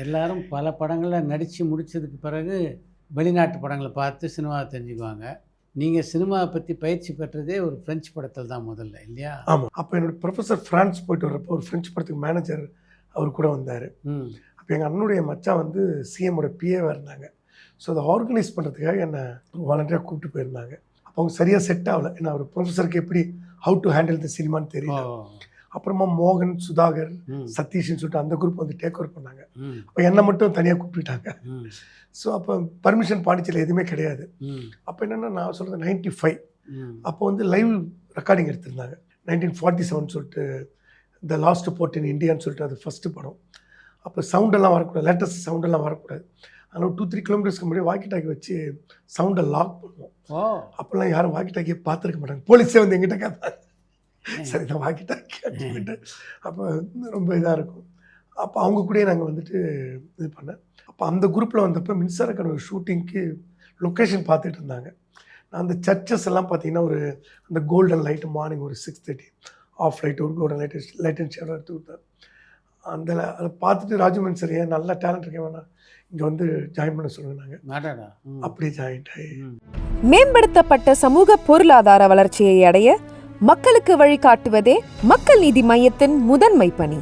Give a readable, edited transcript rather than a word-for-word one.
எல்லாரும் பல படங்களில் நடித்து முடித்ததுக்கு பிறகு வெளிநாட்டு படங்களை பார்த்து சினிமாவை தெரிஞ்சுக்குவாங்க. நீங்கள் சினிமாவை பற்றி பயிற்சி பெற்றதே ஒரு ஃப்ரெஞ்சு படத்தில் தான் முதல்ல, இல்லையா? ஆமாம். அப்போ என்னோடய ப்ரொஃபஸர் ஃப்ரான்ஸ் போயிட்டு வரப்போ ஒரு ஃப்ரெஞ்சு படத்துக்கு மேனேஜர் அவர் கூட வந்தார். அப்போ எங்கள் அண்ணனுடைய மச்சான் வந்து சிஎம்மோட பிஏவாக இருந்தாங்க. ஸோ அதை ஆர்கனைஸ் பண்ணுறதுக்காக என்னை வாலண்டியராக கூப்பிட்டு போயிருந்தாங்க. அப்போ அவங்க சரியாக செட் ஆகலை. ஏன்னா அவர் ப்ரொஃபஸருக்கு எப்படி ஹவு டு ஹேண்டில் த சினிமான்னு தெரியல. அப்புறமா மோகன், சுதாகர், சதீஷ்னு சொல்லிட்டு அந்த குரூப் வந்து டேக் ஓவர் பண்ணாங்க. அப்போ என்னை மட்டும் தனியாக கூப்பிட்டுட்டாங்க. ஸோ அப்போ பர்மிஷன் பாண்டிச்சேரியில் எதுவுமே கிடையாது. அப்போ என்னென்னா நான் சொல்கிறது 95. அப்போ வந்து லைவ் ரெக்கார்டிங் எடுத்திருந்தாங்க. 1947 சொல்லிட்டு த லாஸ்ட் போர்ட் இன் இந்தியான்னு சொல்லிட்டு அது ஃபஸ்ட்டு படம். அப்போ சவுண்டெல்லாம் வரக்கூடாது, லேட்டஸ்ட் சவுண்டெல்லாம் வரக்கூடாது. அதனால் 2-3 கிலோமீட்டர்ஸ்க்கு முன்னாடி வாக்கி டாக்கி வச்சு சவுண்டை லாக் பண்ணுவோம். அப்போல்லாம் யாரும் வாக்கி டாக்கியை பார்த்துருக்க மாட்டாங்க. போலீஸே வந்து எங்கிட்ட கேட்பாங்க, சரி நான் வாக்கி டாக்கி அப்படின்ட்டு. அப்போ ரொம்ப இதாக இருக்கும். அப்போ அவங்க கூடயே நாங்கள் வந்துட்டு இது பண்ணேன். அப்போ அந்த குரூப்பில் வந்தப்போ மின்சார கனவு ஷூட்டிங்க்கு லொக்கேஷன் பார்த்துட்டு இருந்தாங்க. நான் அந்த சர்ச்சஸ் எல்லாம் பார்த்தீங்கன்னா ஒரு அந்த கோல்டன் லைட்டு மார்னிங் ஒரு 6:30 ஆஃப் லைட் ஒரு கோல்டன் லைட் அண்ட் ஷேடோ எடுத்து கொடுத்தேன். அதை பார்த்துட்டு ராஜமன் சார் ஏன் நல்ல டேலண்ட் இருக்கேன் வேணா இங்கே வந்து ஜாயின் பண்ண சொல்லுங்க. அப்படியே ஜாயின் ஆகி மேம்படுத்தப்பட்ட சமூக பொருளாதார வளர்ச்சியை அடைய மக்களுக்கு வழிகாட்டுவதே மக்கள் நீதி மையத்தின் முதன்மை பணி.